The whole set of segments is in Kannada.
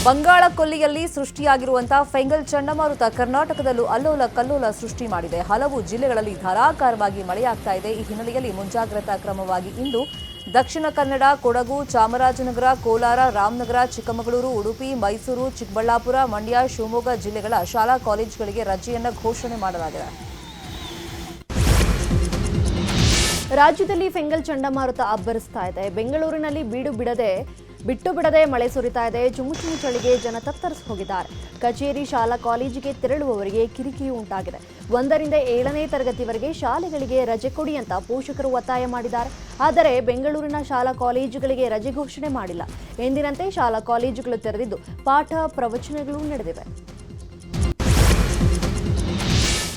ಬಂಗಾಳ ಕೊಲ್ಲಿಯಲ್ಲಿ ಸೃಷ್ಟಿಯಾಗಿರುವಂತಹ ಫೆಂಗಲ್ ಚಂಡಮಾರುತ ಕರ್ನಾಟಕದಲ್ಲೂ ಅಲ್ಲೋಲ ಕಲ್ಲೋಲ ಸೃಷ್ಟಿ ಮಾಡಿದೆ. ಹಲವು ಜಿಲ್ಲೆಗಳಲ್ಲಿ ಧಾರಾಕಾರವಾಗಿ ಮಳೆಯಾಗ್ತಾ ಇದೆ. ಈ ಹಿನ್ನೆಲೆಯಲ್ಲಿ ಮುಂಜಾಗ್ರತಾ ಕ್ರಮವಾಗಿ ಇಂದು ದಕ್ಷಿಣ ಕನ್ನಡ, ಕೊಡಗು, ಚಾಮರಾಜನಗರ, ಕೋಲಾರ, ರಾಮನಗರ, ಚಿಕ್ಕಮಗಳೂರು, ಉಡುಪಿ, ಮೈಸೂರು, ಚಿಕ್ಕಬಳ್ಳಾಪುರ, ಮಂಡ್ಯ, ಶಿವಮೊಗ್ಗ ಜಿಲ್ಲೆಗಳ ಶಾಲಾ ಕಾಲೇಜುಗಳಿಗೆ ರಜೆಯನ್ನು ಘೋಷಣೆ ಮಾಡಲಾಗಿದೆ. ರಾಜ್ಯದಲ್ಲಿ ಫೆಂಗಲ್ ಚಂಡಮಾರುತ ಅಬ್ಬರಿಸ್ತಾ ಇದೆ. ಬೆಂಗಳೂರಿನಲ್ಲಿ ಬಿಟ್ಟು ಬಿಡದೆ ಮಳೆ ಸುರಿತಾ ಇದೆ. ಚುಮು ಚಳಿಗೆ ಜನ ತತ್ತರಿಸಿ ಹೋಗಿದ್ದಾರೆ. ಕಚೇರಿ, ಶಾಲಾ ಕಾಲೇಜಿಗೆ ತೆರಳುವವರಿಗೆ ಕಿರಿಕಿರಿ ಉಂಟಾಗಿದೆ. 1ರಿಂದ 7ನೇ ತರಗತಿವರೆಗೆ ಶಾಲೆಗಳಿಗೆ ರಜೆ ಕೊಡಿ ಅಂತ ಪೋಷಕರು ಒತ್ತಾಯ ಮಾಡಿದ್ದಾರೆ. ಆದರೆ ಬೆಂಗಳೂರಿನ ಶಾಲಾ ಕಾಲೇಜುಗಳಿಗೆ ರಜೆ ಘೋಷಣೆ ಮಾಡಿಲ್ಲ. ಎಂದಿನಂತೆ ಶಾಲಾ ಕಾಲೇಜುಗಳು ತೆರೆದಿದ್ದು ಪಾಠ ಪ್ರವಚನಗಳು ನಡೆದಿವೆ.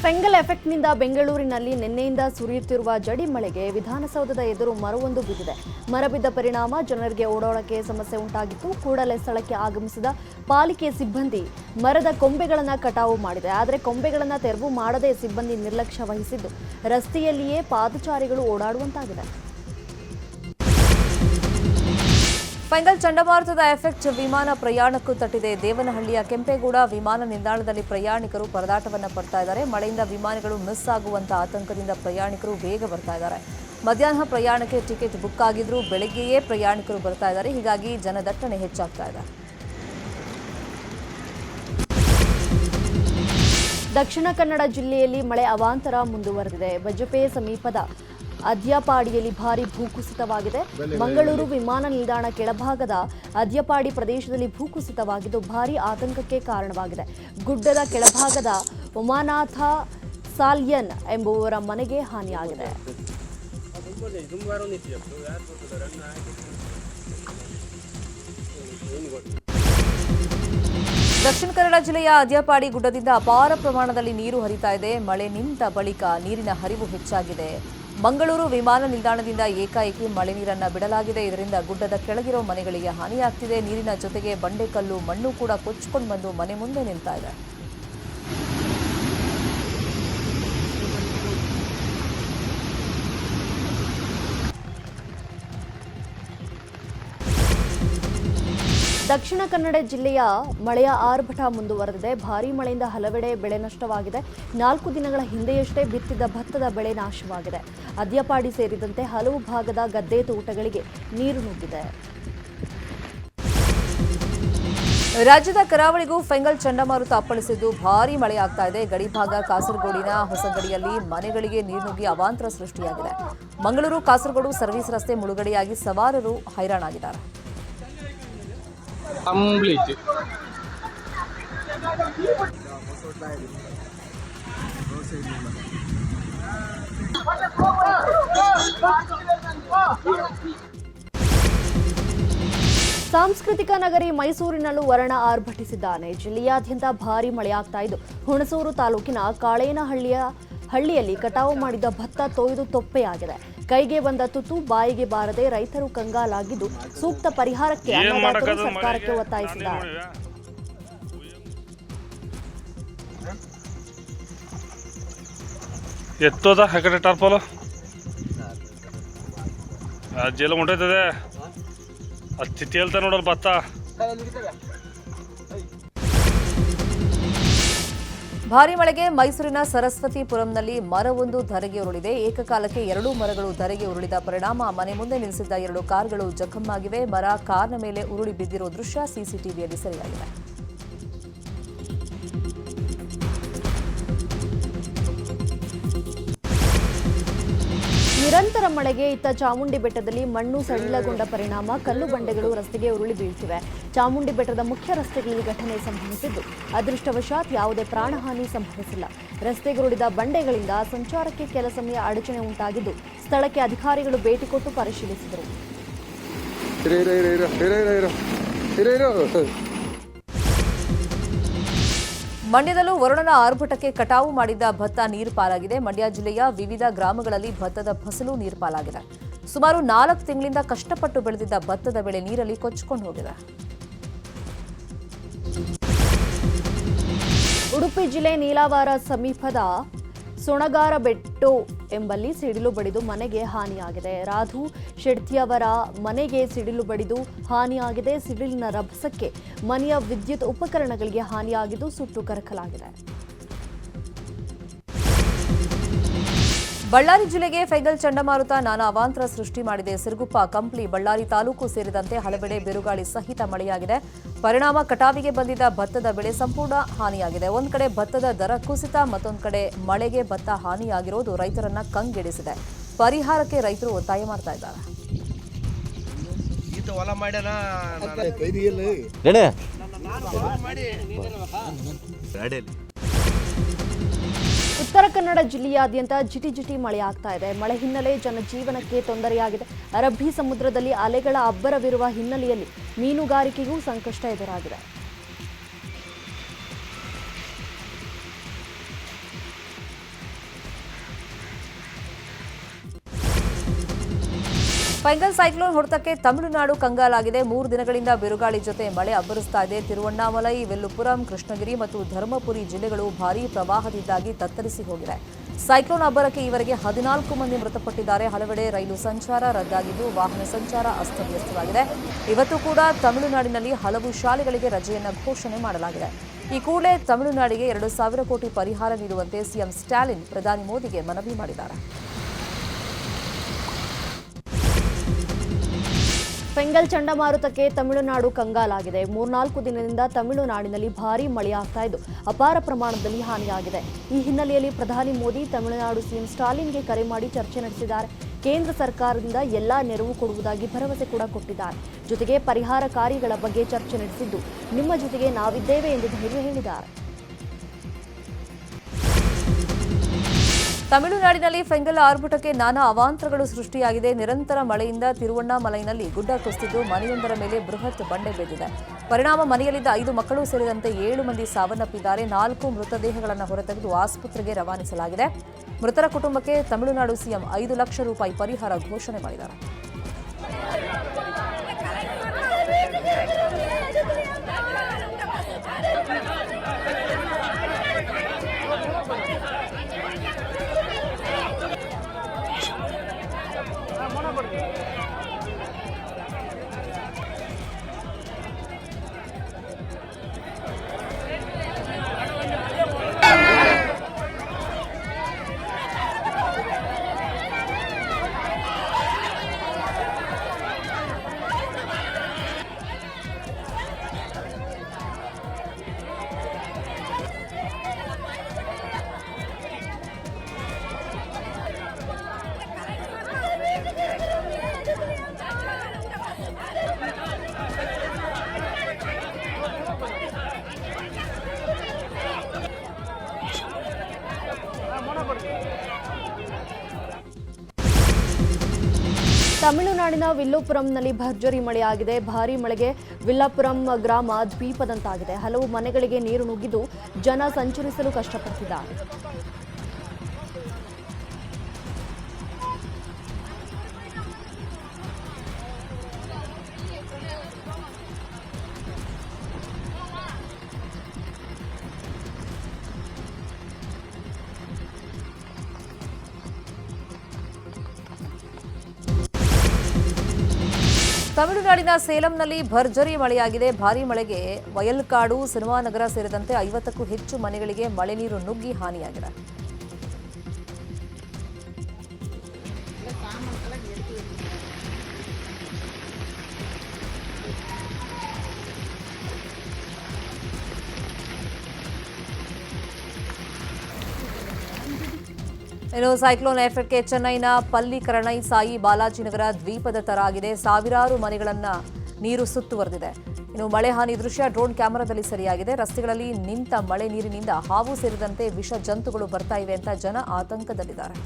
ಫೆಂಗಲ್ ಎಫೆಕ್ಟ್ನಿಂದ ಬೆಂಗಳೂರಿನಲ್ಲಿ ನಿನ್ನೆಯಿಂದ ಸುರಿಯುತ್ತಿರುವ ಜಡಿ ಮಳೆಗೆ ವಿಧಾನಸೌಧದ ಎದುರು ಮರವೊಂದು ಬಿದ್ದಿದೆ. ಮರ ಬಿದ್ದ ಪರಿಣಾಮ ಜನರಿಗೆ ಓಡಾಡೋಕೆ ಸಮಸ್ಯೆ ಉಂಟಾಗಿತ್ತು. ಕೂಡಲೇ ಸ್ಥಳಕ್ಕೆ ಆಗಮಿಸಿದ ಪಾಲಿಕೆ ಸಿಬ್ಬಂದಿ ಮರದ ಕೊಂಬೆಗಳನ್ನು ಕಟಾವು ಮಾಡಿದೆ. ಆದರೆ ಕೊಂಬೆಗಳನ್ನು ತೆರವು ಮಾಡದೆ ಸಿಬ್ಬಂದಿ ನಿರ್ಲಕ್ಷ್ಯ ವಹಿಸಿದ್ದು ರಸ್ತೆಯಲ್ಲಿಯೇ ಪಾದಚಾರಿಗಳು ಓಡಾಡುವಂತಾಗಿದೆ. ಫೆಂಗಲ್ ಚಂಡಮಾರುತದ ಎಫೆಕ್ಟ್ ವಿಮಾನ ಪ್ರಯಾಣಕ್ಕೂ ತಟ್ಟಿದೆ. ದೇವನಹಳ್ಳಿಯ ಕೆಂಪೇಗೌಡ ವಿಮಾನ ನಿಲ್ದಾಣದಲ್ಲಿ ಪ್ರಯಾಣಿಕರು ಪರದಾಟವನ್ನು ಪಡ್ತಾ ಇದ್ದಾರೆ. ಮಳೆಯಿಂದ ವಿಮಾನಗಳು ಮಿಸ್ ಆಗುವಂತಹ ಆತಂಕದಿಂದ ಪ್ರಯಾಣಿಕರು ಬೇಗ ಬರ್ತಾ ಇದ್ದಾರೆ. ಮಧ್ಯಾಹ್ನ ಪ್ರಯಾಣಕ್ಕೆ ಟಿಕೆಟ್ ಬುಕ್ ಆಗಿದ್ರು ಬೆಳಗ್ಗೆಯೇ ಪ್ರಯಾಣಿಕರು ಬರ್ತಾ ಇದ್ದಾರೆ. ಹೀಗಾಗಿ ಜನದಟ್ಟಣೆ ಹೆಚ್ಚಾಗ್ತಾ ಇದೆ. ದಕ್ಷಿಣ ಕನ್ನಡ ಜಿಲ್ಲೆಯಲ್ಲಿ ಮಳೆ ಅವಾಂತರ ಮುಂದುವರೆದಿದೆ. ಬಜಪೆ ಸಮೀಪದ ಅದ್ಯಪಾಡಿಯಲ್ಲಿ ಭಾರೀ ಭೂಕುಸಿತವಾಗಿದೆ. ಮಂಗಳೂರು ವಿಮಾನ ನಿಲ್ದಾಣ ಕೆಳಭಾಗದ ಅದ್ಯಪಾಡಿ ಪ್ರದೇಶದಲ್ಲಿ ಭೂಕುಸಿತವಾಗಿದ್ದು ಭಾರೀ ಆತಂಕಕ್ಕೆ ಕಾರಣವಾಗಿದೆ. ಗುಡ್ಡದ ಕೆಳಭಾಗದ ಉಮಾನಾಥ ಸಾಲ್ಯನ್ ಎಂಬುವರ ಮನೆಗೆ ಹಾನಿಯಾಗಿದೆ. ದಕ್ಷಿಣ ಕನ್ನಡ ಜಿಲ್ಲೆಯ ಅದ್ಯಪಾಡಿ ಗುಡ್ಡದಿಂದ ಅಪಾರ ಪ್ರಮಾಣದಲ್ಲಿ ನೀರು ಹರಿತಾ ಇದೆ. ಮಳೆ ನಿಂತ ಬಳಿಕ ನೀರಿನ ಹರಿವು ಹೆಚ್ಚಾಗಿದೆ. ಮಂಗಳೂರು ವಿಮಾನ ನಿಲ್ದಾಣದಿಂದ ಏಕಾಏಕಿ ಮಳೆ ನೀರನ್ನು ಬಿಡಲಾಗಿದೆ. ಇದರಿಂದ ಗುಡ್ಡದ ಕೆಳಗಿರೋ ಮನೆಗಳಿಗೆ ಹಾನಿಯಾಗ್ತಿದೆ. ನೀರಿನ ಜೊತೆಗೆ ಬಂಡೆಕಲ್ಲು, ಮಣ್ಣು ಕೂಡ ಕೊಚ್ಚಿಕೊಂಡು ಬಂದು ಮನೆ ಮುಂದೆ ನಿಲ್ತಾ ಇದೆ. ದಕ್ಷಿಣ ಕನ್ನಡ ಜಿಲ್ಲೆಯ ಮಳೆಯ ಆರ್ಭಟ ಮುಂದುವರೆದಿದೆ. ಭಾರೀ ಮಳೆಯಿಂದ ಹಲವೆಡೆ ಬೆಳೆ ನಷ್ಟವಾಗಿದೆ. 4 ದಿನಗಳ ಹಿಂದೆಯಷ್ಟೇ ಬಿತ್ತಿದ್ದ ಭತ್ತದ ಬೆಳೆ ನಾಶವಾಗಿದೆ. ಅದ್ಯಪಾಡಿ ಸೇರಿದಂತೆ ಹಲವು ಭಾಗದ ಗದ್ದೆ ತೋಟಗಳಿಗೆ ನೀರು ನುಗ್ಗಿದೆ. ರಾಜ್ಯದ ಕರಾವಳಿಗೂ ಫೆಂಗಲ್ ಚಂಡಮಾರುತ ಅಪ್ಪಳಿಸಿದ್ದು ಭಾರೀ ಮಳೆಯಾಗ್ತಾ ಇದೆ. ಗಡಿಭಾಗ ಕಾಸರಗೋಡಿನ ಹೊಸಗಡಿಯಲ್ಲಿ ಮನೆಗಳಿಗೆ ನೀರು ನುಗ್ಗಿ ಅವಾಂತರ ಸೃಷ್ಟಿಯಾಗಿದೆ. ಮಂಗಳೂರು ಕಾಸರಗೋಡು ಸರ್ವಿಸ್ ರಸ್ತೆ ಮುಳುಗಡೆಯಾಗಿ ಸವಾರರು ಹೈರಾಣಾಗಿದ್ದಾರೆ. ಸಾಂಸ್ಕೃತಿಕ ನಗರಿ ಮೈಸೂರಿನಲ್ಲೂ ವರುಣ ಆರ್ಭಟಿಸಿದ್ದಾನೆ. ಜಿಲ್ಲೆಯಾದ್ಯಂತ ಭಾರೀ ಮಳೆಯಾಗ್ತಾ ಇದ್ದು ಹುಣಸೂರು ತಾಲೂಕಿನ ಕಾಳೇನಹಳ್ಳಿಯಲ್ಲಿ ಕಟಾವು ಮಾಡಿದ ಭತ್ತ ತೊಯ್ದು ತೊಪ್ಪೆಯಾಗಿದೆ. ಕೈಗೆ ಬಂದ ತುತ್ತು ಬಾಯಿಗೆ ಬಾರದೆ ರೈತರು ಕಂಗಾಲಾಗಿದ್ದು ಸೂಕ್ತ ಪರಿಹಾರಕ್ಕೆ ಅನ್ನದಾತರು ಸರ್ಕಾರಕ್ಕೆ ಒತ್ತಾಯಿಸಿದ್ದಾರೆ. ಎತ್ತೋದ ಕಡೆ ಟಾರ್ಪಲ್ ಜೇಲ ಹೊಂಟೈತದೆ ಅತ್ತಿ ತೇಲ್ತ ನೋಡೋರು ಭತ್ತ. ಭಾರೀ ಮಳೆಗೆ ಮೈಸೂರಿನ ಸರಸ್ವತಿಪುರಂನಲ್ಲಿ ಮರವೊಂದು ಧರೆಗೆ ಉರುಳಿದೆ. ಏಕಕಾಲಕ್ಕೆ 2 ಮರಗಳು ಧರೆಗೆ ಉರುಳಿದ ಪರಿಣಾಮ ಮನೆ ಮುಂದೆ ನಿಲ್ಲಿಸಿದ್ದ 2 ಕಾರ್ಗಳು ಜಖಮ್ಮಾಗಿವೆ. ಮರ ಕಾರ್ನ ಮೇಲೆ ಉರುಳಿ ಬಿದ್ದಿರೋ ದೃಶ್ಯ ಸಿಸಿಟಿವಿಯಲ್ಲಿ ಸೆರೆಯಾಗಿದೆ. ನಿರಂತರ ಮಳೆಗೆ ಇತ್ತ ಚಾಮುಂಡಿ ಬೆಟ್ಟದಲ್ಲಿ ಮಣ್ಣು ಸಡಿಲಗೊಂಡ ಪರಿಣಾಮ ಕಲ್ಲು ಬಂಡೆಗಳು ರಸ್ತೆಗೆ ಉರುಳಿ ಬೀಳ್ತಿವೆ. ಚಾಮುಂಡಿ ಬೆಟ್ಟದ ಮುಖ್ಯ ರಸ್ತೆಗಳಲ್ಲಿ ಘಟನೆ ಸಂಭವಿಸಿದ್ದು ಅದೃಷ್ಟವಶಾತ್ ಯಾವುದೇ ಪ್ರಾಣಹಾನಿ ಸಂಭವಿಸಿಲ್ಲ. ರಸ್ತೆಗುರುಳಿದ ಬಂಡೆಗಳಿಂದ ಸಂಚಾರಕ್ಕೆ ಕೆಲ ಸಮಯ ಅಡಚಣೆ ಉಂಟಾಗಿದ್ದು ಸ್ಥಳಕ್ಕೆ ಅಧಿಕಾರಿಗಳು ಭೇಟಿ ಕೊಟ್ಟು ಪರಿಶೀಲಿಸಿದರು. ಮಂಡ್ಯದಲ್ಲೂ ವರುಣನ ಆರ್ಭಟಕ್ಕೆ ಕಟಾವು ಮಾಡಿದ್ದ ಭತ್ತ ನೀರು ಪಾಲಾಗಿದೆ. ಮಂಡ್ಯ ಜಿಲ್ಲೆಯ ವಿವಿಧ ಗ್ರಾಮಗಳಲ್ಲಿ ಭತ್ತದ ಫಸಲು ನೀರು ಪಾಲಾಗಿದೆ. ಸುಮಾರು 4 ತಿಂಗಳಿಂದ ಕಷ್ಟಪಟ್ಟು ಬೆಳೆದಿದ್ದ ಭತ್ತದ ಬೆಳೆ ನೀರಲ್ಲಿ ಕೊಚ್ಚಿಕೊಂಡು ಹೋಗಿದೆ. ಉಡುಪಿ ಜಿಲ್ಲೆ ನೀಲಾವಾರ ಸಮೀಪದ ಸೊಣಗಾರಬೆಟ್ಟು ಎಂಬಲ್ಲಿ ಸಿಡಿಲು ಬಡಿದು ಮನೆಗೆ ಹಾನಿಯಾಗಿದೆ. ರಾಧು ಶೆಡ್ತಿಯವರ ಮನೆಗೆ ಸಿಡಿಲು ಬಡಿದು ಹಾನಿಯಾಗಿದೆ. ಸಿಡಿಲಿನ ರಭಸಕ್ಕೆ ಮನೆಯ ವಿದ್ಯುತ್ ಉಪಕರಣಗಳಿಗೆ ಹಾನಿಯಾಗಿದ್ದು ಸುಟ್ಟು ಕರಕಲಾಗಿದೆ. ಬಳ್ಳಾರಿ ಜಿಲ್ಲೆಗೆ ಫೆಂಗಲ್ ಚಂಡಮಾರುತ ನಾನಾ ಅವಾಂತರ ಸೃಷ್ಟಿ ಮಾಡಿದೆ. ಸಿರುಗುಪ್ಪ, ಕಂಪ್ಲಿ, ಬಳ್ಳಾರಿ ತಾಲೂಕು ಸೇರಿದಂತೆ ಹಲವೆಡೆ ಬಿರುಗಾಳಿ ಸಹಿತ ಮಳೆಯಾಗಿದೆ. ಪರಿಣಾಮ ಕಟಾವಿಗೆ ಬಂದಿದ್ದ ಭತ್ತದ ಬೆಳೆ ಸಂಪೂರ್ಣ ಹಾನಿಯಾಗಿದೆ. ಒಂದ್ ಕಡೆ ಭತ್ತದ ದರ ಕುಸಿತ, ಮತ್ತೊಂದು ಕಡೆ ಮಳೆಗೆ ಭತ್ತ ಹಾನಿಯಾಗಿರೋದು ರೈತರನ್ನ ಕಂಗೆಡಿಸಿದೆ. ಪರಿಹಾರಕ್ಕೆ ರೈತರು ಒತ್ತಾಯ ಮಾಡ್ತಾ ಇದ್ದಾರೆ. ಉತ್ತರ ಕನ್ನಡ ಜಿಲ್ಲೆಯಾದ್ಯಂತ ಜಿಟಿ ಮಳೆಯಾಗ್ತಾ ಇದೆ. ಮಳೆ ಹಿನ್ನೆಲೆ ಜನಜೀವನಕ್ಕೆ ತೊಂದರೆಯಾಗಿದೆ. ಅರಬ್ಬಿ ಸಮುದ್ರದಲ್ಲಿ ಅಲೆಗಳ ಅಬ್ಬರವಿರುವ ಹಿನ್ನೆಲೆಯಲ್ಲಿ ಮೀನುಗಾರಿಕೆಗೂ ಸಂಕಷ್ಟ ಎದುರಾಗಿದೆ. ಫೆಂಗಲ್ ಸೈಕ್ಲೋನ್ ಹೊಡೆತಕ್ಕೆ ತಮಿಳುನಾಡು ಕಂಗಾಲಾಗಿದೆ. 3 ದಿನಗಳಿಂದ ಬಿರುಗಾಳಿ ಜೊತೆ ಮಳೆ ಅಬ್ಬರಿಸ್ತಾ ಇದೆ. ತಿರುವಣ್ಣಾಮಲೈ, ವೆಲ್ಲುಪುರಂ, ಕೃಷ್ಣಗಿರಿ ಮತ್ತು ಧರ್ಮಪುರಿ ಜಿಲ್ಲೆಗಳು ಭಾರೀ ಪ್ರವಾಹದಿಂದಾಗಿ ತತ್ತರಿಸಿ ಹೋಗಿದೆ. ಸೈಕ್ಲೋನ್ ಅಬ್ಬರಕ್ಕೆ ಈವರೆಗೆ 14 ಮಂದಿ ಮೃತಪಟ್ಟಿದ್ದಾರೆ. ಹಲವೆಡೆ ರೈಲು ಸಂಚಾರ ರದ್ದಾಗಿದ್ದು ವಾಹನ ಸಂಚಾರ ಅಸ್ತವ್ಯಸ್ತವಾಗಿದೆ. ಇವತ್ತು ಕೂಡ ತಮಿಳುನಾಡಿನಲ್ಲಿ ಹಲವು ಶಾಲೆಗಳಿಗೆ ರಜೆಯನ್ನ ಘೋಷಣೆ ಮಾಡಲಾಗಿದೆ. ಈ ಕೂಡಲೇ ತಮಿಳುನಾಡಿಗೆ 2,000 ಕೋಟಿ ಪರಿಹಾರ ನೀಡುವಂತೆ ಸಿಎಂ ಸ್ಟಾಲಿನ್ ಪ್ರಧಾನಿ ಮೋದಿಗೆ ಮನವಿ ಮಾಡಿದ್ದಾರೆ. ಫೆಂಗಲ್ ಚಂಡಮಾರುತಕ್ಕೆ ತಮಿಳುನಾಡು ಕಂಗಾಲಾಗಿದೆ. 3-4 ದಿನದಿಂದ ತಮಿಳುನಾಡಿನಲ್ಲಿ ಭಾರೀ ಮಳೆಯಾಗ್ತಾ ಇದ್ದು ಅಪಾರ ಪ್ರಮಾಣದಲ್ಲಿ ಹಾನಿಯಾಗಿದೆ. ಈ ಹಿನ್ನೆಲೆಯಲ್ಲಿ ಪ್ರಧಾನಿ ಮೋದಿ ತಮಿಳುನಾಡು ಸಿಎಂ ಸ್ಟಾಲಿನ್ಗೆ ಕರೆ ಮಾಡಿ ಚರ್ಚೆ ನಡೆಸಿದ್ದಾರೆ. ಕೇಂದ್ರ ಸರ್ಕಾರದಿಂದ ಎಲ್ಲಾ ನೆರವು ಕೊಡುವುದಾಗಿ ಭರವಸೆ ಕೂಡ ಕೊಟ್ಟಿದ್ದಾರೆ. ಜೊತೆಗೆ ಪರಿಹಾರ ಕಾರ್ಯಗಳ ಬಗ್ಗೆ ಚರ್ಚೆ ನಡೆಸಿದ್ದು ನಿಮ್ಮ ಜೊತೆಗೆ ನಾವಿದ್ದೇವೆ ಎಂದು ಧೈರ್ಯ ಹೇಳಿದ್ದಾರೆ. ತಮಿಳುನಾಡಿನಲ್ಲಿ ಫೆಂಗಲ್ ಆರ್ಭಟಕ್ಕೆ ನಾನಾ ಅವಾಂತರಗಳು ಸೃಷ್ಟಿಯಾಗಿದೆ. ನಿರಂತರ ಮಳೆಯಿಂದ ತಿರುವಣ್ಣಾಮಲೈನಲ್ಲಿ ಗುಡ್ಡ ಕುಸಿದಿದ್ದು ಮನೆಯೊಂದರ ಮೇಲೆ ಬೃಹತ್ ಬಂಡೆ ಬಿದ್ದಿದೆ. ಪರಿಣಾಮ ಮನೆಯಲ್ಲಿದ್ದ 5 ಮಕ್ಕಳು ಸೇರಿದಂತೆ 7 ಮಂದಿ ಸಾವನ್ನಪ್ಪಿದ್ದಾರೆ. 4 ಮೃತದೇಹಗಳನ್ನು ಹೊರತೆಗೆದು ಆಸ್ಪತ್ರೆಗೆ ರವಾನಿಸಲಾಗಿದೆ. ಮೃತರ ಕುಟುಂಬಕ್ಕೆ ತಮಿಳುನಾಡು ಸಿಎಂ 5 ಲಕ್ಷ ರೂಪಾಯಿ ಪರಿಹಾರ ಘೋಷಣೆ ಮಾಡಿದ್ದಾರೆ. ತಮಿಳುನಾಡಿನ ವಿಲ್ಲುಪುರಂನಲ್ಲಿ ಭರ್ಜರಿ ಮಳೆಯಾಗಿದೆ. ಭಾರೀ ಮಳೆಗೆ ವಿಲ್ಲಪುರಂ ಗ್ರಾಮ ದ್ವೀಪದಂತಾಗಿದೆ. ಹಲವು ಮನೆಗಳಿಗೆ ನೀರು ನುಗ್ಗಿದ್ದು ಜನ ಸಂಚರಿಸಲು ಕಷ್ಟಪಟ್ಟಿದ್ದಾರೆ. ತಮಿಳುನಾಡಿನ ಸೇಲಂನಲ್ಲಿ ಭರ್ಜರಿ ಮಳೆಯಾಗಿದೆ. ಭಾರೀ ಮಳೆಗೆ ವಯಲ್ಕಾಡು, ಸಿನಿಮಾ ನಗರ ಸೇರಿದಂತೆ 50ಕ್ಕೂ ಹೆಚ್ಚು ಮನೆಗಳಿಗೆ ಮಳೆ ನೀರು ನುಗ್ಗಿ ಹಾನಿಯಾಗಿದೆ. ಇನ್ನು ಸೈಕ್ಲೋನ್ ಎಫೆಕ್ಟ್ಗೆ ಚೆನ್ನೈನ ಪಲ್ಲಿಕರಣೈ, ಸಾಯಿ, ಬಾಲಾಜಿನಗರ ದ್ವೀಪದ ತರ ಆಗಿದೆ. ಸಾವಿರಾರು ಮನೆಗಳನ್ನ ನೀರು ಸುತ್ತುವರೆದಿದೆ. ಇನ್ನು ಮಳೆ ಹಾನಿ ದೃಶ್ಯ ಡ್ರೋನ್ ಕ್ಯಾಮೆರಾದಲ್ಲಿ ಸೆರೆಯಾಗಿದೆ. ರಸ್ತೆಗಳಲ್ಲಿ ನಿಂತ ಮಳೆ ನೀರಿನಿಂದ ಹಾವು ಸೇರಿದಂತೆ ವಿಷ ಜಂತುಗಳು ಬರ್ತಾ ಇವೆ ಅಂತ ಜನ ಆತಂಕದಲ್ಲಿದ್ದಾರೆ.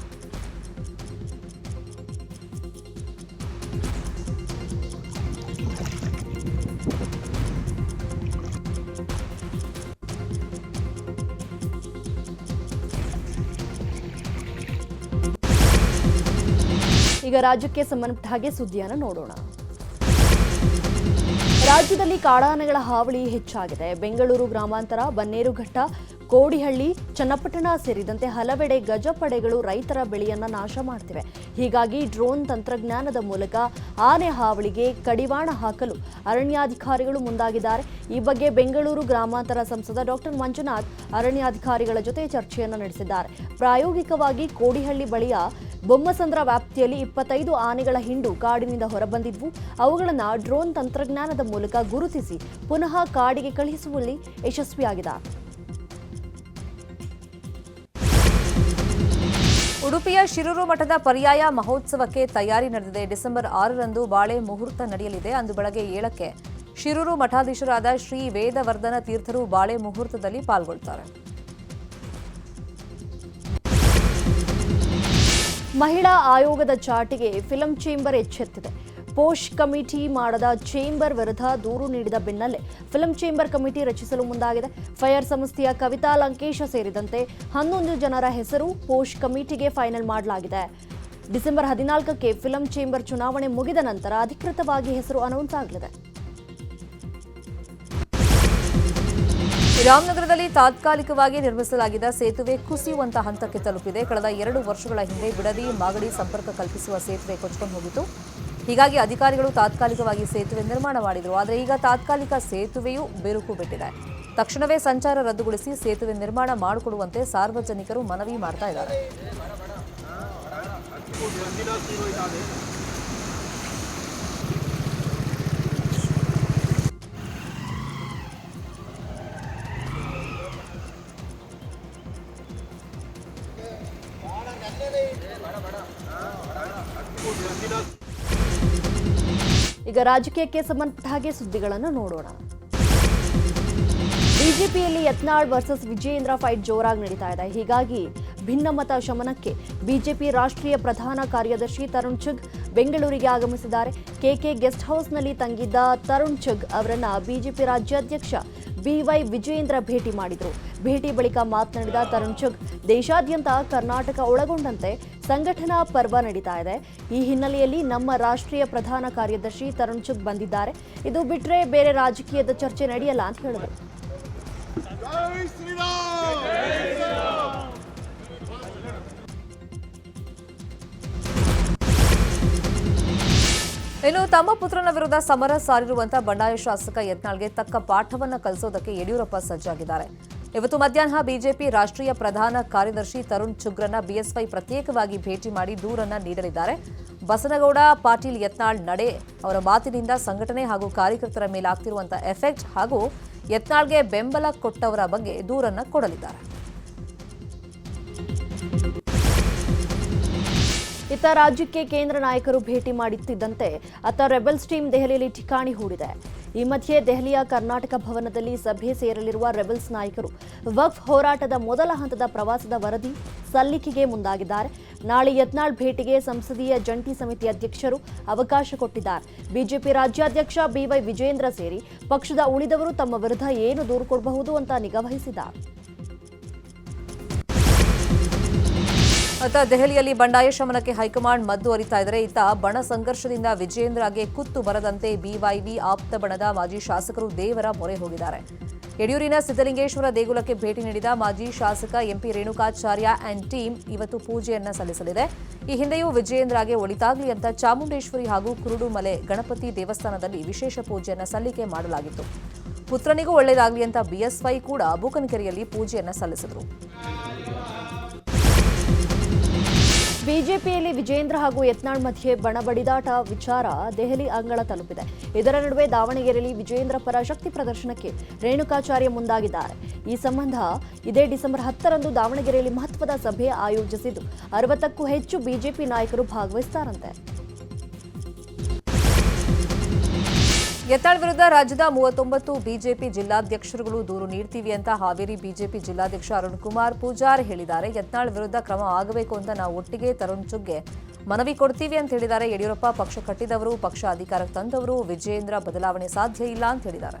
ಈಗ ರಾಜ್ಯಕ್ಕೆ ಸಂಬಂಧಪಟ್ಟ ಹಾಗೆ ಸುದ್ದಿಯನ್ನು ನೋಡೋಣ. ರಾಜ್ಯದಲ್ಲಿ ಕಾಡಾನೆಗಳ ಹಾವಳಿ ಹೆಚ್ಚಾಗಿದೆ. ಬೆಂಗಳೂರು ಗ್ರಾಮಾಂತರ, ಬನ್ನೇರುಘಟ್ಟ, ಕೋಡಿಹಳ್ಳಿ, ಚನ್ನಪಟ್ಟಣ ಸೇರಿದಂತೆ ಹಲವೆಡೆ ಗಜಪಡೆಗಳು ರೈತರ ಬೆಳೆಯನ್ನ ನಾಶ ಮಾಡ್ತಿವೆ. ಹೀಗಾಗಿ ಡ್ರೋನ್ ತಂತ್ರಜ್ಞಾನದ ಮೂಲಕ ಆನೆ ಹಾವಳಿಗೆ ಕಡಿವಾಣ ಹಾಕಲು ಅರಣ್ಯಾಧಿಕಾರಿಗಳು ಮುಂದಾಗಿದ್ದಾರೆ. ಈ ಬಗ್ಗೆ ಬೆಂಗಳೂರು ಗ್ರಾಮಾಂತರ ಸಂಸದ ಡಾಕ್ಟರ್ ಮಂಜುನಾಥ್ ಅರಣ್ಯಾಧಿಕಾರಿಗಳ ಜೊತೆ ಚರ್ಚೆಯನ್ನು ನಡೆಸಿದ್ದಾರೆ. ಪ್ರಾಯೋಗಿಕವಾಗಿ ಕೋಡಿಹಳ್ಳಿ ಬಳಿಯ ಬೊಮ್ಮಸಂದ್ರ ವ್ಯಾಪ್ತಿಯಲ್ಲಿ 25 ಆನೆಗಳ ಹಿಂಡು ಕಾಡಿನಿಂದ ಹೊರಬಂದಿದ್ವು. ಅವುಗಳನ್ನು ಡ್ರೋನ್ ತಂತ್ರಜ್ಞಾನದ ಮೂಲಕ ಗುರುತಿಸಿ ಪುನಃ ಕಾಡಿಗೆ ಕಳುಹಿಸುವಲ್ಲಿ ಯಶಸ್ವಿಯಾಗಿದ್ದಾರೆ. ಉಡುಪಿಯ ಶಿರೂರು ಮಠದ ಪರ್ಯಾಯ ಮಹೋತ್ಸವಕ್ಕೆ ತಯಾರಿ ನಡೆದಿದೆ. ಡಿಸೆಂಬರ್ 6ರಂದು ಬಾಳೆ ಮುಹೂರ್ತ ನಡೆಯಲಿದೆ. ಅಂದು ಬೆಳಗ್ಗೆ 7ಕ್ಕೆ ಶಿರೂರು ಮಠಾಧೀಶರಾದ ಶ್ರೀ ವೇದವರ್ಧನ ತೀರ್ಥರು ಬಾಳೆ ಮುಹೂರ್ತದಲ್ಲಿ ಪಾಲ್ಗೊಳ್ಳುತ್ತಾರೆ. ಮಹಿಳಾ ಆಯೋಗದ ಚಾಟಿಗೆ ಫಿಲಂ ಚೇಂಬರ್ ಎಚ್ಚೆತ್ತಿದೆ. ಪೋಷ್ ಕಮಿಟಿ ಮಾಡದ ಚೇಂಬರ್ ವಿರುದ್ಧ ದೂರು ನೀಡಿದ ಬೆನ್ನಲ್ಲೇ ಫಿಲಂ ಚೇಂಬರ್ ಕಮಿಟಿ ರಚಿಸಲು ಮುಂದಾಗಿದೆ. ಫೈರ್ ಸಂಸ್ಥೆಯ ಕವಿತಾ ಲಂಕೇಶ ಸೇರಿದಂತೆ 11 ಜನರ ಹೆಸರು ಪೋಷ್ ಕಮಿಟಿಗೆ ಫೈನಲ್ ಮಾಡಲಾಗಿದೆ. ಡಿಸೆಂಬರ್ 14ಕ್ಕೆ ಫಿಲಂ ಚೇಂಬರ್ ಚುನಾವಣೆ ಮುಗಿದ ನಂತರ ಅಧಿಕೃತವಾಗಿ ಹೆಸರು ಅನೌನ್ಸ್ ಆಗಲಿದೆ. ರಾಮನಗರದಲ್ಲಿ ತಾತ್ಕಾಲಿಕವಾಗಿ ನಿರ್ಮಿಸಲಾಗಿದ್ದ ಸೇತುವೆ ಕುಸಿಯುವಂತಹ ಹಂತಕ್ಕೆ ತಲುಪಿದೆ. ಕಳೆದ 2 ವರ್ಷಗಳ ಹಿಂದೆ ಬಿಡದಿ ಮಾಗಡಿ ಸಂಪರ್ಕ ಕಲ್ಪಿಸುವ ಸೇತುವೆ ಕೊಚ್ಕೊಂಡು ಹೋಗಿತ್ತು. ಹೀಗಾಗಿ ಅಧಿಕಾರಿಗಳು ತಾತ್ಕಾಲಿಕವಾಗಿ ಸೇತುವೆ ನಿರ್ಮಾಣ ಮಾಡಿದರು. ಆದರೆ ಈಗ ತಾತ್ಕಾಲಿಕ ಸೇತುವೆಯೂ ಬಿರುಕು ಬಿಟ್ಟಿದೆ. ತಕ್ಷಣವೇ ಸಂಚಾರ ರದ್ದುಗೊಳಿಸಿ ಸೇತುವೆ ನಿರ್ಮಾಣ ಮಾಡಿಕೊಡುವಂತೆ ಸಾರ್ವಜನಿಕರು ಮನವಿ ಮಾಡ್ತಾ ಇದ್ದಾರೆ. ಈಗ ರಾಜಕೀಯಕ್ಕೆ ಸಂಬಂಧಪಟ್ಟ ಹಾಗೆ ಸುದ್ದಿಗಳನ್ನು ನೋಡೋಣ. ಬಿಜೆಪಿಯಲ್ಲಿ ಯತ್ನಾಳ್ ವರ್ಸಸ್ ವಿಜಯೇಂದ್ರ ಫೈಟ್ ಜೋರಾಗಿ ನಡೀತಾ ಇದೆ. ಹೀಗಾಗಿ ಭಿನ್ನಮತ ಶಮನಕ್ಕೆ ಬಿಜೆಪಿ ರಾಷ್ಟ್ರೀಯ ಪ್ರಧಾನ ಕಾರ್ಯದರ್ಶಿ ತರುಣ್ ಚುಗ್ ಬೆಂಗಳೂರಿಗೆ ಆಗಮಿಸಿದ್ದಾರೆ. ಕೆಕೆ ಗೆಸ್ಟ್ ಹೌಸ್ನಲ್ಲಿ ತಂಗಿದ್ದ ತರುಣ್ ಚುಗ್ ಅವರನ್ನ ಬಿಜೆಪಿ ರಾಜ್ಯಾಧ್ಯಕ್ಷ ಬಿವೈ ವಿಜಯೇಂದ್ರ ಭೇಟಿ ಮಾಡಿದರು. ಭೇಟಿ ಬಳಿಕ ಮಾತನಾಡಿದ ತರುಣ್ ಚುಗ್, ದೇಶಾದ್ಯಂತ ಕರ್ನಾಟಕ ಒಳಗೊಂಡಂತೆ ಸಂಘಟನಾ ಪರ್ವ ನಡೀತಾ ಇದೆ. ಈ ಹಿನ್ನೆಲೆಯಲ್ಲಿ ನಮ್ಮ ರಾಷ್ಟ್ರೀಯ ಪ್ರಧಾನ ಕಾರ್ಯದರ್ಶಿ ತರುಣ್ ಚುಗ್ ಬಂದಿದ್ದಾರೆ. ಇದು ಬಿಟ್ಟರೆ ಬೇರೆ ರಾಜಕೀಯದ ಚರ್ಚೆ ನಡೆಯಲ್ಲ ಅಂತ ಹೇಳಿದರು. ಇನ್ನು ತಮ್ಮ ಪುತ್ರನ ವಿರುದ್ಧ ಸಮರ ಸಾರಿರುವಂತಹ ಬಂಡಾಯ ಶಾಸಕ ಯತ್ನಾಳ್ಗೆ ತಕ್ಕ ಪಾಠವನ್ನ ಕಲಿಸೋದಕ್ಕೆ ಯಡಿಯೂರಪ್ಪ ಸಜ್ಜಾಗಿದ್ದಾರೆ. ಇವತ್ತು ಮಧ್ಯಾಹ್ನ ಬಿಜೆಪಿ ರಾಷ್ಟ್ರೀಯ ಪ್ರಧಾನ ಕಾರ್ಯದರ್ಶಿ ತರುಣ್ ಚುಗ್ರನ್ನ ಬಿಎಸ್ವೈ ಪ್ರತ್ಯೇಕವಾಗಿ ಭೇಟಿ ಮಾಡಿ ದೂರನ್ನ ನೀಡಲಿದ್ದಾರೆ. ಬಸನಗೌಡ ಪಾಟೀಲ್ ಯತ್ನಾಳ್ ನಡೆ, ಅವರ ಮಾತಿನಿಂದ ಸಂಘಟನೆ ಹಾಗೂ ಕಾರ್ಯಕರ್ತರ ಮೇಲಾಗ್ತಿರುವಂತಹ ಎಫೆಕ್ಟ್ ಹಾಗೂ ಯತ್ನಾಳ್ಗೆ ಬೆಂಬಲ ಕೊಟ್ಟವರ ಬಗ್ಗೆ ದೂರನ್ನ ಕೊಡಲಿದ್ದಾರೆ. ಇತ್ತ ರಾಜ್ಯಕ್ಕೆ ಕೇಂದ್ರ ನಾಯಕರು ಭೇಟಿ ಮಾಡುತ್ತಿದ್ದಂತೆ ಅತ್ತ ರೆಬೆಲ್ಸ್ ಟೀಮ್ ದೆಹಲಿಯಲ್ಲಿ ಠಿಕಾಣಿ ಹೂಡಿದೆ. ಈ ಮಧ್ಯೆ ದೆಹಲಿಯ ಕರ್ನಾಟಕ ಭವನದಲ್ಲಿ ಸಭೆ ಸೇರಲಿರುವ ರೆಬೆಲ್ಸ್ ನಾಯಕರು ವಕ್ಫ್ ಹೋರಾಟದ ಮೊದಲ ಹಂತದ ಪ್ರವಾಸದ ವರದಿ ಸಲ್ಲಿಕೆಗೆ ಮುಂದಾಗಿದ್ದಾರೆ. ನಾಳೆ ಯತ್ನಾಳ್ ಭೇಟಿಗೆ ಸಂಸದೀಯ ಜಂಟಿ ಸಮಿತಿ ಅಧ್ಯಕ್ಷರು ಅವಕಾಶ ಕೊಟ್ಟಿದ್ದಾರೆ. ಬಿಜೆಪಿ ರಾಜ್ಯಾಧ್ಯಕ್ಷ ಬಿವೈ ವಿಜಯೇಂದ್ರ ಸೇರಿ ಪಕ್ಷದ ಉಳಿದವರು ತಮ್ಮ ವಿರುದ್ಧ ಏನು ದೂರು ಕೊಡಬಹುದು ಅಂತ ನಿಗಾವಹಿಸಿದ್ದಾರೆ. ದೆಹಲಿಯಲ್ಲಿ ಬಂಡಾಯ ಶಮನಕ್ಕೆ ಹೈಕಮಾಂಡ್ ಮದ್ದು ಅರಿತಾ ಇದ್ದಾರೆ. ಇತ್ತ ಬಣ ಸಂಘರ್ಷದಿಂದ ವಿಜಯೇಂದ್ರಗೆ ಕುತ್ತು ಬರದಂತೆ ಬಿವೈವಿ ಆಪ್ತ ಬಣದ ಮಾಜಿ ಶಾಸಕರು ದೇವರ ಮೊರೆ ಹೋಗಿದ್ದಾರೆ. ಯಡಿಯೂರಿನ ಸಿದ್ದಲಿಂಗೇಶ್ವರ ದೇಗುಲಕ್ಕೆ ಭೇಟಿ ನೀಡಿದ ಮಾಜಿ ಶಾಸಕ ಎಂಪಿ ರೇಣುಕಾಚಾರ್ಯ ಅಂಡ್ ಟೀಮ್ ಇವತ್ತು ಪೂಜೆಯನ್ನ ಸಲ್ಲಿಸಲಿದೆ. ಈ ಹಿಂದೆಯೂ ವಿಜಯೇಂದ್ರಗೆ ಒಳಿತಾಗಲಿ ಅಂತ ಚಾಮುಂಡೇಶ್ವರಿ ಹಾಗೂ ಕುರುಡುಮಲೆ ಗಣಪತಿ ದೇವಸ್ಥಾನದಲ್ಲಿ ವಿಶೇಷ ಪೂಜೆಯನ್ನ ಸಲ್ಲಿಕೆ ಮಾಡಲಾಗಿತ್ತು. ಪುತ್ರನಿಗೂ ಒಳ್ಳೆಯದಾಗಲಿ ಅಂತ ಬಿಎಸ್ವೈ ಕೂಡ ಬೂಕನಕೆರೆಯಲ್ಲಿ ಪೂಜೆಯನ್ನ ಸಲ್ಲಿಸಿದರು. ಬಿಜೆಪಿಯಲ್ಲಿ ವಿಜಯೇಂದ್ರ ಹಾಗೂ ಯತ್ನಾಳ್ ಮಧ್ಯೆ ಬಣಬಡಿದಾಟ ವಿಚಾರ ದೆಹಲಿ ಅಂಗಳ ತಲುಪಿದೆ. ಇದರ ನಡುವೆ ದಾವಣಗೆರೆಯಲ್ಲಿ ವಿಜಯೇಂದ್ರ ಪರ ಶಕ್ತಿ ಪ್ರದರ್ಶನಕ್ಕೆ ರೇಣುಕಾಚಾರ್ಯ ಮುಂದಾಗಿದ್ದಾರೆ. ಈ ಸಂಬಂಧ ಇದೇ ಡಿಸೆಂಬರ್ 10ರಂದು ದಾವಣಗೆರೆಯಲ್ಲಿ ಮಹತ್ವದ ಸಭೆ ಆಯೋಜಿಸಿದ್ದು 60ಕ್ಕೂ ಹೆಚ್ಚು ಬಿಜೆಪಿ ನಾಯಕರು ಭಾಗವಹಿಸುತ್ತಾರಂತೆ. ಯತ್ನಾಳ್ ವಿರುದ್ಧ ರಾಜ್ಯದ 39 ಬಿಜೆಪಿ ಜಿಲ್ಲಾಧ್ಯಕ್ಷರುಗಳು ದೂರು ನೀಡ್ತೀವಿ ಅಂತ ಹಾವೇರಿ ಬಿಜೆಪಿ ಜಿಲ್ಲಾಧ್ಯಕ್ಷ ಅರುಣ್ ಕುಮಾರ್ ಪೂಜಾರ್ ಹೇಳಿದ್ದಾರೆ. ಯತ್ನಾಳ್ ವಿರುದ್ಧ ಕ್ರಮ ಆಗಬೇಕು ಅಂತ ನಾವು ಒಟ್ಟಿಗೆ ತರುಣ್ ಚುಗ್ಗೆ ಮನವಿ ಕೊಡ್ತೀವಿ ಅಂತ ಹೇಳಿದ್ದಾರೆ. ಯಡಿಯೂರಪ್ಪ ಪಕ್ಷ ಕಟ್ಟಿದವರು, ಪಕ್ಷ ಅಧಿಕಾರಕ್ಕೆ ತಂದವರು, ವಿಜಯೇಂದ್ರ ಬದಲಾವಣೆ ಸಾಧ್ಯ ಇಲ್ಲ ಅಂತ ಹೇಳಿದ್ದಾರೆ.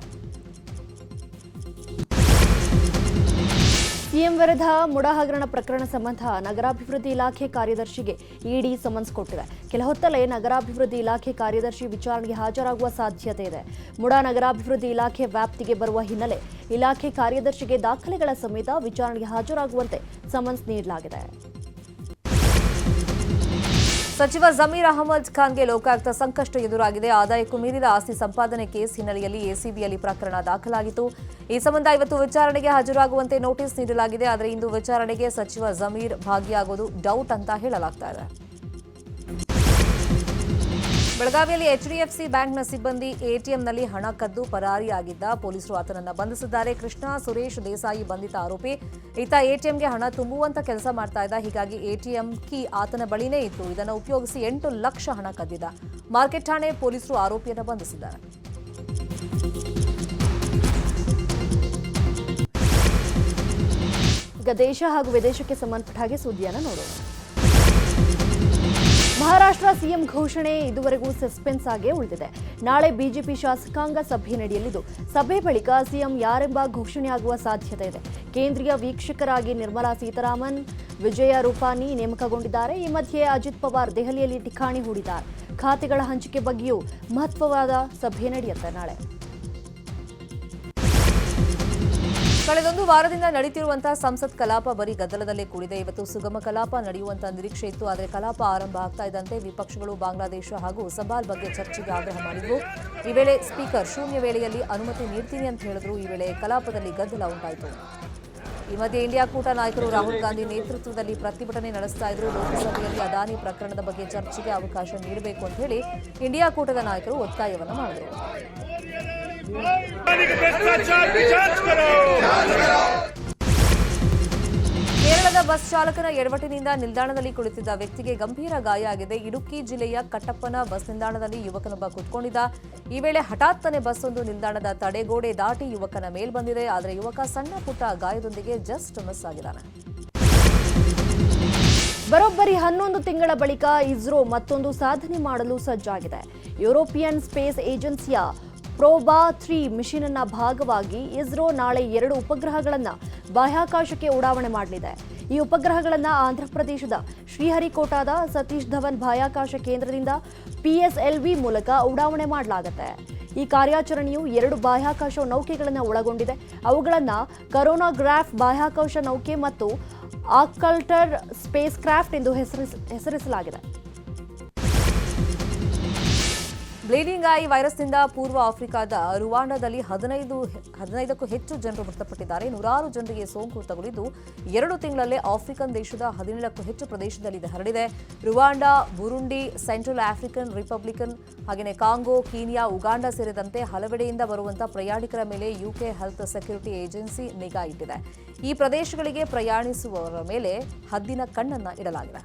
ಸಿಎಂ ವಿರುದ್ಧ ಮುಡಾ ಹಗರಣ ಪ್ರಕರಣ ಸಂಬಂಧ ನಗರಾಭಿವೃದ್ಧಿ ಇಲಾಖೆ ಕಾರ್ಯದರ್ಶಿಗೆ ಇಡಿ ಸಮನ್ಸ್ ಕೊಟ್ಟಿದೆ. ಕೆಲ ಹೊತ್ತಲ್ಲೇ ನಗರಾಭಿವೃದ್ಧಿ ಇಲಾಖೆ ಕಾರ್ಯದರ್ಶಿ ವಿಚಾರಣೆಗೆ ಹಾಜರಾಗುವ ಸಾಧ್ಯತೆ ಇದೆ. ಮುಡಾ ನಗರಾಭಿವೃದ್ಧಿ ಇಲಾಖೆ ವ್ಯಾಪ್ತಿಗೆ ಬರುವ ಹಿನ್ನೆಲೆ ಇಲಾಖೆ ಕಾರ್ಯದರ್ಶಿಗೆ ದಾಖಲೆಗಳ ಸಮೇತ ವಿಚಾರಣೆಗೆ ಹಾಜರಾಗುವಂತೆ ಸಮನ್ಸ್ ನೀಡಲಾಗಿದೆ. ಸಚಿವ ಜಮೀರ್ ಅಹಮದ್ ಖಾನ್ಗೆ ಲೋಕಾಯುಕ್ತ ಸಂಕಷ್ಟ ಎದುರಾಗಿದೆ. ಆದಾಯಕ್ಕೂ ಮೀರಿದ ಆಸ್ತಿ ಸಂಪಾದನೆ ಕೇಸ್ ಹಿನ್ನೆಲೆಯಲ್ಲಿ ಎಸಿಬಿಯಲ್ಲಿ ಪ್ರಕರಣ ದಾಖಲಾಗಿತ್ತು. ಈ ಸಂಬಂಧ ಇವತ್ತು ವಿಚಾರಣೆಗೆ ಹಾಜರಾಗುವಂತೆ ನೋಟಿಸ್ ನೀಡಲಾಗಿದೆ. ಆದರೆ ಇಂದು ವಿಚಾರಣೆಗೆ ಸಚಿವ ಜಮೀರ್ ಭಾಗಿಯಾಗೋದು ಡೌಟ್ ಅಂತ ಹೇಳಲಾಗ್ತಾ ಇದೆ. ಬೆಳಗಾವಿಯಲ್ಲಿ ಎಚ್ಡಿಎಫ್ಸಿ ಬ್ಯಾಂಕ್ನ ಸಿಬ್ಬಂದಿ ಎಟಿಎಂನಲ್ಲಿ ಹಣ ಕದ್ದು ಪರಾರಿಯಾಗಿದ್ದ. ಪೊಲೀಸರು ಆತನನ್ನು ಬಂಧಿಸಿದ್ದಾರೆ. ಕೃಷ್ಣ ಸುರೇಶ್ ದೇಸಾಯಿ ಬಂಧಿತ ಆರೋಪಿ. ಈತ ಎಟಿಎಂಗೆ ಹಣ ತುಂಬುವಂತ ಕೆಲಸ ಮಾಡ್ತಾ ಇದ್ದ. ಹೀಗಾಗಿ ಎಟಿಎಂ ಕೀ ಆತನ ಬಳಿನೇ ಇತ್ತು. ಇದನ್ನು ಉಪಯೋಗಿಸಿ 8 ಲಕ್ಷ ಹಣ ಕದ್ದಿದ್ದ. ಮಾರ್ಕೆಟ್ ಠಾಣೆ ಪೊಲೀಸರು ಆರೋಪಿಯನ್ನು ಬಂಧಿಸಿದ್ದಾರೆ. ಈಗ ದೇಶ ಹಾಗೂ ವಿದೇಶಕ್ಕೆ ಸಂಬಂಧಪಟ್ಟ ಹಾಗೆ ಸುದ್ದಿಯನ್ನು ನೋಡೋಣ. ಮಹಾರಾಷ್ಟ್ರ ಸಿಎಂ ಘೋಷಣೆ ಇದುವರೆಗೂ ಸಸ್ಪೆನ್ಸ್ ಆಗೇ ಉಳಿದಿದೆ. ನಾಳೆ ಬಿಜೆಪಿ ಶಾಸಕಾಂಗ ಸಭೆ ನಡೆಯಲಿದ್ದು, ಸಭೆ ಬಳಿಕ ಸಿಎಂ ಯಾರೆಂಬ ಘೋಷಣೆಯಾಗುವ ಸಾಧ್ಯತೆ ಇದೆ. ಕೇಂದ್ರೀಯ ವೀಕ್ಷಕರಾಗಿ ನಿರ್ಮಲಾ ಸೀತಾರಾಮನ್, ವಿಜಯ ರೂಪಾನಿ ನೇಮಕಗೊಂಡಿದ್ದಾರೆ. ಈ ಮಧ್ಯೆ ಅಜಿತ್ ಪವಾರ್ ದೆಹಲಿಯಲ್ಲಿ ಠಿಕಾಣಿ ಹೂಡಿದ್ದಾರೆ. ಖಾತೆಗಳ ಹಂಚಿಕೆ ಬಗ್ಗೆಯೂ ಮಹತ್ವವಾದ ಸಭೆ ನಡೆಯುತ್ತೆ ನಾಳೆ. ಕಳೆದೊಂದು ವಾರದಿಂದ ನಡೆಯುತ್ತಿರುವಂತಹ ಸಂಸತ್ ಕಲಾಪ ಬರೀ ಗದ್ದಲದಲ್ಲೇ ಕೂಡಿದೆ. ಇವತ್ತು ಸುಗಮ ಕಲಾಪ ನಡೆಯುವಂತಹ ನಿರೀಕ್ಷೆ ಇತ್ತು. ಆದರೆ ಕಲಾಪ ಆರಂಭ ಆಗ್ತಾ ಇದ್ದಂತೆ ವಿಪಕ್ಷಗಳು ಬಾಂಗ್ಲಾದೇಶ ಹಾಗೂ ಸವಾಲ್ ಬಗ್ಗೆ ಚರ್ಚೆಗೆ ಆಗ್ರಹ ಮಾಡಿದ್ರು. ಈ ವೇಳೆ ಸ್ಪೀಕರ್ ಶೂನ್ಯ ವೇಳೆಯಲ್ಲಿ ಅನುಮತಿ ನೀಡ್ತೀನಿ ಅಂತ ಹೇಳಿದ್ರು. ಈ ವೇಳೆ ಕಲಾಪದಲ್ಲಿ ಗದ್ದಲ ಉಂಟಾಯಿತು. ಈ ಮಧ್ಯೆ ಇಂಡಿಯಾ ಕೂಟ ನಾಯಕರು ರಾಹುಲ್ ಗಾಂಧಿ ನೇತೃತ್ವದಲ್ಲಿ ಪ್ರತಿಭಟನೆ ನಡೆಸ್ತಾ ಇದ್ರು. ಲೋಕಸಭೆಯಲ್ಲಿ ಅದಾನಿ ಪ್ರಕರಣದ ಬಗ್ಗೆ ಚರ್ಚೆಗೆ ಅವಕಾಶ ನೀಡಬೇಕು ಅಂತ ಹೇಳಿ ಇಂಡಿಯಾ ಕೂಟದ ನಾಯಕರು ಒತ್ತಾಯವನ್ನು ಮಾಡಿದರು. ಕೇರಳದ ಬಸ್ ಚಾಲಕನ ಎಡವಟ್ಟಿನಿಂದ ನಿಲ್ದಾಣದಲ್ಲಿ ಕುಳಿತಿದ್ದ ವ್ಯಕ್ತಿಗೆ ಗಂಭೀರ ಗಾಯ ಆಗಿದೆ. ಇಡುಕ್ಕಿ ಜಿಲ್ಲೆಯ ಕಟ್ಟಪ್ಪನ ಬಸ್ ನಿಲ್ದಾಣದಲ್ಲಿ ಯುವಕನೊಬ್ಬ ಕುತ್ಕೊಂಡಿದ್ದ. ಈ ವೇಳೆ ಹಠಾತ್ತನೆ ಬಸ್ ಒಂದು ನಿಲ್ದಾಣದ ತಡೆಗೋಡೆ ದಾಟಿ ಯುವಕನ ಮೇಲ್ ಬಂದಿದೆ. ಆದರೆ ಯುವಕ ಸಣ್ಣ ಪುಟ್ಟ ಗಾಯದೊಂದಿಗೆ ಜಸ್ಟ್ ಮಿಸ್ ಆಗಿದ್ದಾನೆ. ಬರೋಬ್ಬರಿ 11 ತಿಂಗಳ ಬಳಿಕ ಇಸ್ರೋ ಮತ್ತೊಂದು ಸಾಧನೆ ಮಾಡಲು ಸಜ್ಜಾಗಿದೆ. ಯುರೋಪಿಯನ್ ಸ್ಪೇಸ್ ಏಜೆನ್ಸಿಯ ಪ್ರೋಬಾ 3 ಮಿಷನ್ ನ ಭಾಗವಾಗಿ ಇಸ್ರೋ ನಾಳೆ 2 ಉಪಗ್ರಹಗಳನ್ನು ಬಾಹ್ಯಾಕಾಶಕ್ಕೆ ಉಡಾವಣೆ ಮಾಡಲಿದೆ. ಈ ಉಪಗ್ರಹಗಳನ್ನು ಆಂಧ್ರಪ್ರದೇಶದ ಶ್ರೀಹರಿಕೋಟಾದ ಸತೀಶ್ ಧವನ್ ಬಾಹ್ಯಾಕಾಶ ಕೇಂದ್ರದಿಂದ PSLV ಮೂಲಕ ಉಡಾವಣೆ ಮಾಡಲಾಗುತ್ತೆ. ಈ ಕಾರ್ಯಾಚರಣೆಯು 2 ಬಾಹ್ಯಾಕಾಶ ನೌಕೆಗಳನ್ನು ಒಳಗೊಂಡಿದೆ. ಅವುಗಳನ್ನು ಕರೋನಾಗ್ರಾಫ್ ಬಾಹ್ಯಾಕಾಶ ನೌಕೆ ಮತ್ತು ಆಕಲ್ಟರ್ ಸ್ಪೇಸ್ ಕ್ರಾಫ್ಟ್ ಎಂದು ಹೆಸರಿಸಲಾಗಿದೆ. ಬ್ಲೀಡಿಂಗ್ ಐ ವೈರಸ್ನಿಂದ ಪೂರ್ವ ಆಫ್ರಿಕಾದ ರುವಾಂಡಾದಲ್ಲಿ 15ಕ್ಕೂ ಹೆಚ್ಚು ಜನರು ಮೃತಪಟ್ಟಿದ್ದಾರೆ. 106 ಜನರಿಗೆ ಸೋಂಕು ತಗುಲಿದ್ದು 2 ತಿಂಗಳಲ್ಲೇ ಆಫ್ರಿಕನ್ ದೇಶದ 17ಕ್ಕೂ ಹೆಚ್ಚು ಪ್ರದೇಶದಲ್ಲಿ ಇದು ಹರಡಿದೆ. Rwanda, Burundi, central African Republican, ಹಾಗೆಯೇ ಕಾಂಗೋ, ಕೀನಿಯಾ, ಉಗಾಂಡ ಸೇರಿದಂತೆ ಹಲವೆಡೆಯಿಂದ ಬರುವಂತಹ ಪ್ರಯಾಣಿಕರ ಮೇಲೆ UK ಹೆಲ್ತ್ ಸೆಕ್ಯೂರಿಟಿ ಏಜೆನ್ಸಿ ನಿಗಾ ಇಟ್ಟಿದೆ. ಈ ಪ್ರದೇಶಗಳಿಗೆ ಪ್ರಯಾಣಿಸುವವರ ಮೇಲೆ ಹದ್ದಿನ ಕಣ್ಣನ್ನು ಇಡಲಾಗಿದೆ.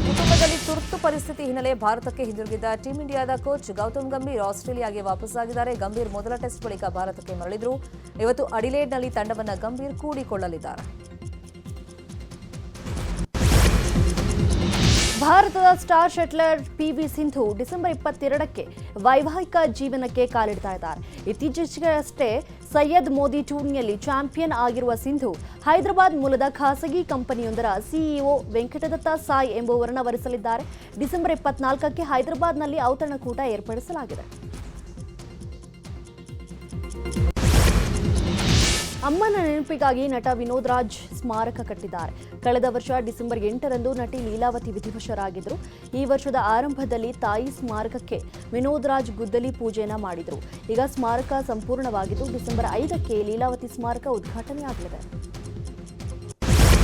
ಕುಟುಂಬದಲ್ಲಿ ತುರ್ತು ಪರಿಸ್ಥಿತಿ ಹಿನ್ನೆಲೆ ಭಾರತಕ್ಕೆ ಹಿಂದಿರುಗಿದ್ದ ಟೀಂ ಇಂಡಿಯಾದ ಕೋಚ್ ಗೌತಮ್ ಗಂಭೀರ್ ಆಸ್ಟ್ರೇಲಿಯಾಗೆ ವಾಪಸ್ಸಾಗಿದ್ದಾರೆ. ಗಂಭೀರ್ ಮೊದಲ ಟೆಸ್ಟ್ ಬಳಿಕ ಭಾರತಕ್ಕೆ ಮರಳಿದ್ರು. ಇವತ್ತು ಅಡಿಲೇಡ್ನಲ್ಲಿ ತಂಡವನ್ನು ಗಂಭೀರ್ ಕೂಡಿಕೊಳ್ಳಲಿದ್ದಾರೆ. ಭಾರತದ star shuttler PV Sindhu December 22ಕ್ಕೆ ವೈವಾಹಿಕ ಜೀವನಕ್ಕೆ ಕಾಲಿಡ್ತಾ ಇದ್ದಾರೆ. ಇತ್ತೀಚೆಗಷ್ಟೇ ಸೈಯದ್ ಮೋದಿ ಟೂರ್ನಿಯಲ್ಲಿ ಚಾಂಪಿಯನ್ ಆಗಿರುವ ಸಿಂಧು ಹೈದರಾಬಾದ್ ಮೂಲದ ಖಾಸಗಿ ಕಂಪನಿಯೊಂದರ CEO ವೆಂಕಟದತ್ತ ಸಾಯ್ ಎಂಬುವರನ್ನು ವರಿಸಲಿದ್ದಾರೆ. ಡಿಸೆಂಬರ್ 24ಕ್ಕೆ ಹೈದರಾಬಾದ್ನಲ್ಲಿ ಔತಣಕೂಟ ಏರ್ಪಡಿಸಲಾಗಿದೆ. ಅಮ್ಮನ ನೆನಪಿಗಾಗಿ ನಟ ವಿನೋದ್ ರಾಜ್ ಸ್ಮಾರಕ ಕಟ್ಟಿದ್ದಾರೆ. ಕಳೆದ ವರ್ಷ ಡಿಸೆಂಬರ್ 8ರಂದು ನಟಿ ಲೀಲಾವತಿ ವಿಧಿವಶರಾಗಿದ್ದರು. ಈ ವರ್ಷದ ಆರಂಭದಲ್ಲಿ ತಾಯಿ ಸ್ಮಾರಕಕ್ಕೆ ವಿನೋದ್ ರಾಜ್ ಗುದ್ದಲಿ ಪೂಜೆಯನ್ನ ಮಾಡಿದರು. ಈಗ ಸ್ಮಾರಕ ಸಂಪೂರ್ಣವಾಗಿದ್ದು ಡಿಸೆಂಬರ್ 5ಕ್ಕೆ ಲೀಲಾವತಿ ಸ್ಮಾರಕ ಉದ್ಘಾಟನೆಯಾಗಲಿದೆ.